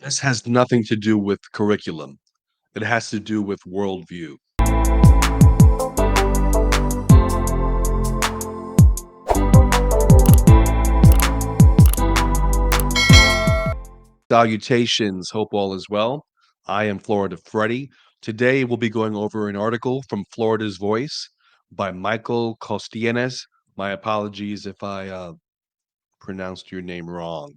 This has nothing to do with curriculum. It has to do with worldview. Salutations, hope all is well. I am FloridaFreddie. Today we'll be going over an article from Florida's Voice by Michael Costeines. My apologies if I pronounced your name wrong.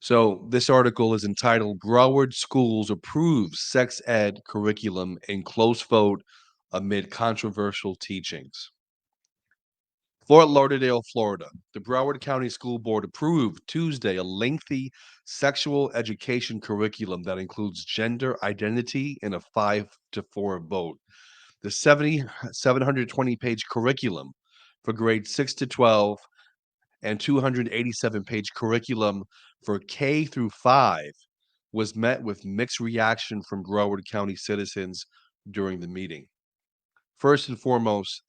So this article is entitled Broward Schools Approves Sex Ed Curriculum in Close Vote Amid Controversial Teachings. Fort Lauderdale, Florida. The Broward County School Board approved Tuesday a lengthy sexual education curriculum that includes gender identity in a 5-4 vote. The 720-page curriculum for grades 6 to 12 and 287-page curriculum for K through 5 was met with mixed reaction from Broward County citizens during the meeting. First and foremost,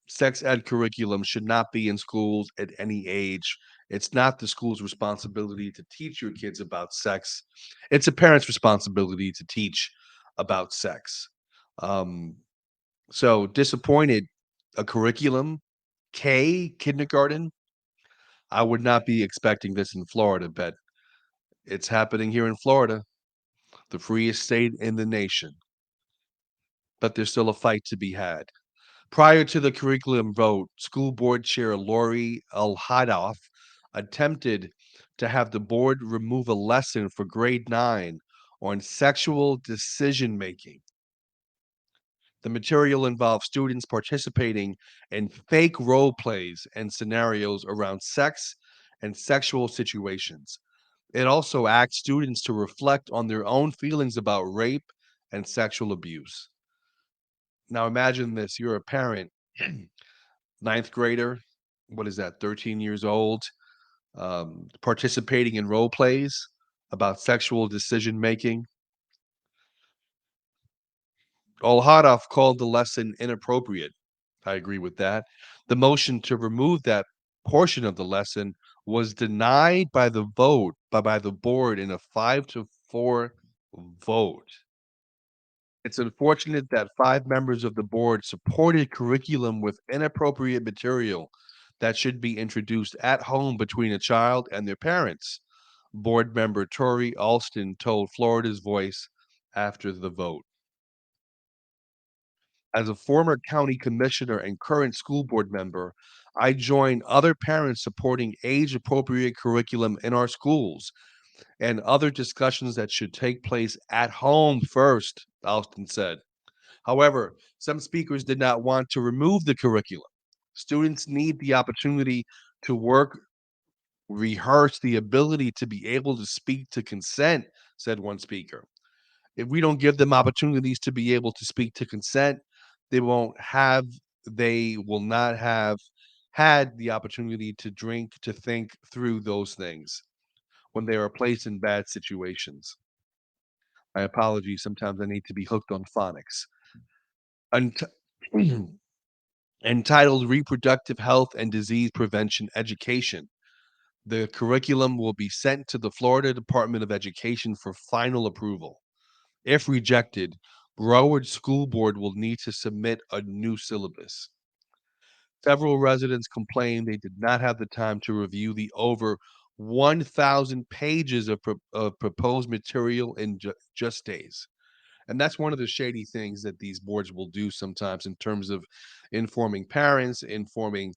sex ed curriculum should not be in schools at any age. It's not the school's responsibility to teach your kids about sex. It's a parent's responsibility to teach about sex. Um, so disappointed a curriculum, kindergarten. I would not be expecting this in Florida, but it's happening here in Florida, the freest state in the nation. But there's still a fight to be had. Prior to the curriculum vote, school board chair Lori Al-Hadoff attempted to have the board remove a lesson for grade 9 on sexual decision making. The material involves students participating in fake role plays and scenarios around sex and sexual situations. It also asks students to reflect on their own feelings about rape and sexual abuse. Now imagine this, you're a parent, ninth grader, what is that, 13 years old, participating in role plays about sexual decision making. Al-Hadaf called the lesson inappropriate. I agree with that. The motion to remove that portion of the lesson was denied by the board in a 5-4 vote. It's unfortunate that 5 members of the board supported curriculum with inappropriate material that should be introduced at home between a child and their parents. Board member Tori Alston told Florida's Voice after the vote. As a former county commissioner and current school board member, I join other parents supporting age-appropriate curriculum in our schools and other discussions that should take place at home first, Alston said. However, some speakers did not want to remove the curriculum. Students need the opportunity to work, rehearse the ability to be able to speak to consent, said one speaker. If we don't give them opportunities to be able to speak to consent, they won't have, they will not have had the opportunity to drink, to think through those things when they are placed in bad situations. My apologies. Sometimes I need to be hooked on phonics. Unt- entitled Reproductive Health and Disease Prevention Education. The curriculum will be sent to the Florida Department of Education for final approval. If rejected, Broward School Board will need to submit a new syllabus. Several residents complained they did not have the time to review the over 1,000 pages of proposed material in just days. And that's one of the shady things that these boards will do sometimes in terms of informing parents, informing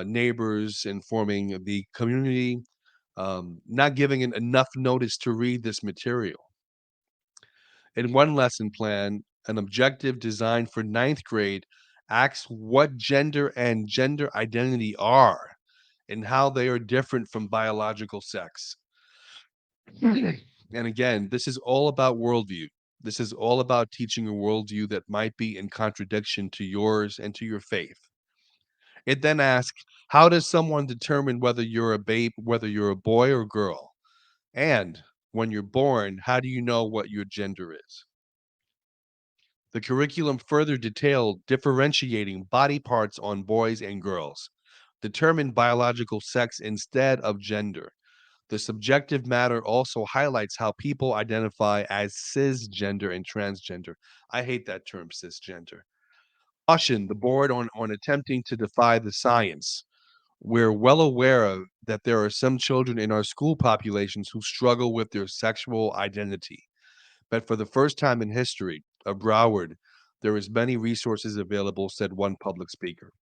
neighbors, informing the community, not giving it enough notice to read this material. In one lesson plan, an objective designed for ninth grade asks what gender and gender identity are and how they are different from biological sex. And again, this is all about worldview. This is all about teaching a worldview that might be in contradiction to yours and to your faith. It then asks, how does someone determine whether you're a babe, whether you're a boy or girl? And when you're born, how do you know what your gender is? The curriculum further detailed differentiating body parts on boys and girls, determined biological sex instead of gender. The subjective matter also highlights how people identify as cisgender and transgender. I hate that term, cisgender. Caution the board on attempting to defy the science. We're well aware of that there are some children in our school populations who struggle with their sexual identity. But for the first time in history of Broward, there is many resources available, said one public speaker.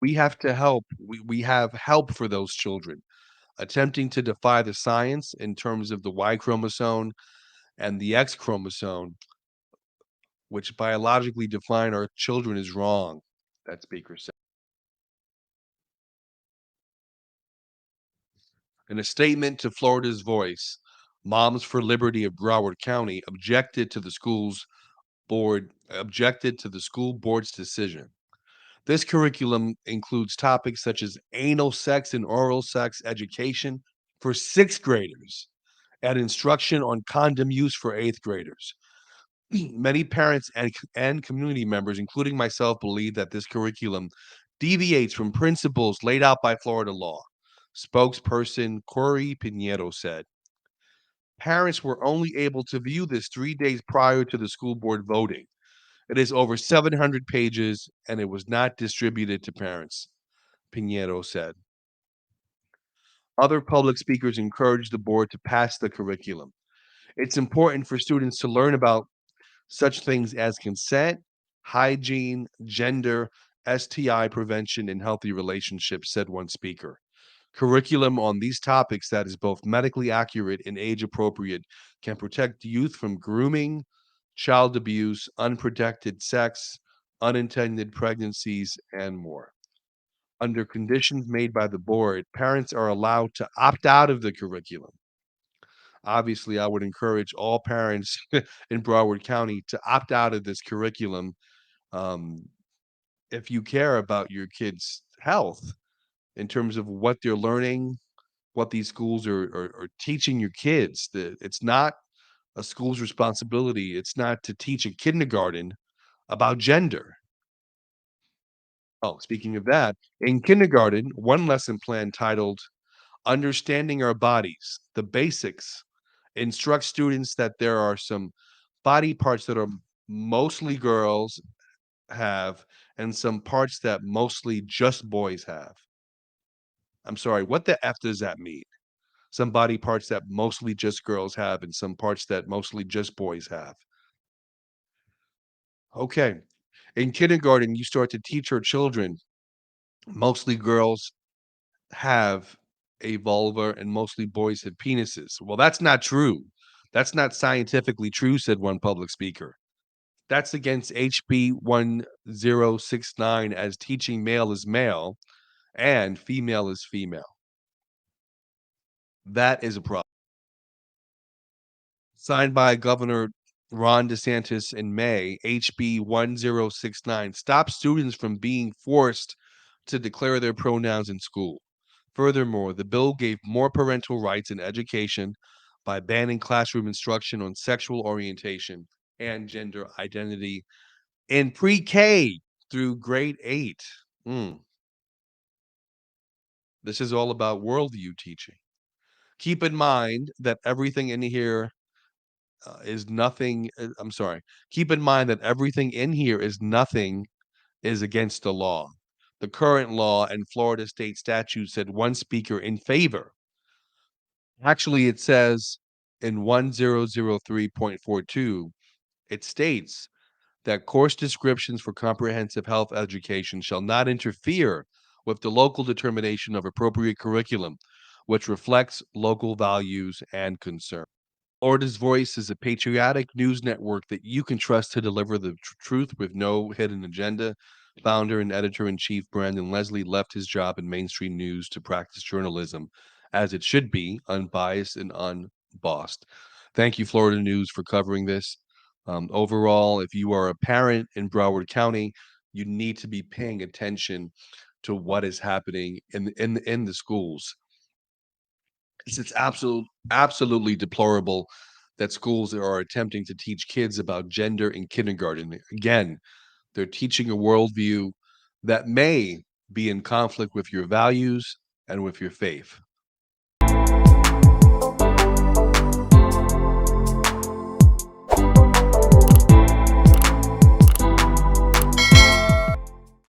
We have to help. We have help for those children. Attempting to defy the science in terms of the Y chromosome and the X chromosome, which biologically define our children, is wrong, that speaker said. In a statement to Florida's Voice, Moms for Liberty of Broward County objected to the school board's decision. This curriculum includes topics such as anal sex and oral sex education for 6th graders and instruction on condom use for 8th graders. Many parents and community members, including myself, believe that this curriculum deviates from principles laid out by Florida law. Spokesperson Corey Pinheiro said. Parents were only able to view this 3 days prior to the school board voting. It is over 700 pages and it was not distributed to parents, Pinheiro said. Other public speakers encouraged the board to pass the curriculum. It's important for students to learn about such things as consent, hygiene, gender, STI prevention, and healthy relationships, said one speaker. Curriculum on these topics that is both medically accurate and age appropriate can protect youth from grooming, child abuse, unprotected sex, unintended pregnancies, and more. Under conditions made by the board, parents are allowed to opt out of the curriculum. Obviously, I would encourage all parents in Broward County to opt out of this curriculum, um, if you care about your kids' health in terms of what they're learning, what these schools are teaching your kids. It's not a school's responsibility. It's not to teach a kindergarten about gender. Oh, speaking of that, in kindergarten, one lesson plan titled Understanding Our Bodies, the Basics, instructs students that there are some body parts that are mostly girls have and some parts that mostly just boys have. I'm sorry, what the F does that mean? Some body parts that mostly just girls have and some parts that mostly just boys have. Okay. In kindergarten, you start to teach our children mostly girls have a vulva and mostly boys have penises. Well, that's not true. That's not scientifically true, said one public speaker. That's against HB 1069 as teaching male is male and female is female. That is a problem. Signed by Governor Ron DeSantis in May, HB 1069 stops students from being forced to declare their pronouns in school. Furthermore, the bill gave more parental rights in education by banning classroom instruction on sexual orientation and gender identity in pre-K through grade 8. Mm, this is all about worldview teaching. Keep in mind that everything in here is nothing. I'm sorry. Keep in mind that everything in here is against the law. The current law and Florida state statute said one speaker in favor. Actually, it says in 1003.42, it states that course descriptions for comprehensive health education shall not interfere with the local determination of appropriate curriculum, which reflects local values and concerns. Florida's Voice is a patriotic news network that you can trust to deliver the truth with no hidden agenda. Founder and editor in chief Brandon Leslie left his job in mainstream news to practice journalism as it should be, unbiased and unbossed. Thank you, Florida News, for covering this. Overall, if you are a parent in Broward County, you need to be paying attention to what is happening in the schools. It's absolutely deplorable that schools are attempting to teach kids about gender in kindergarten. Again, they're teaching a worldview that may be in conflict with your values and with your faith.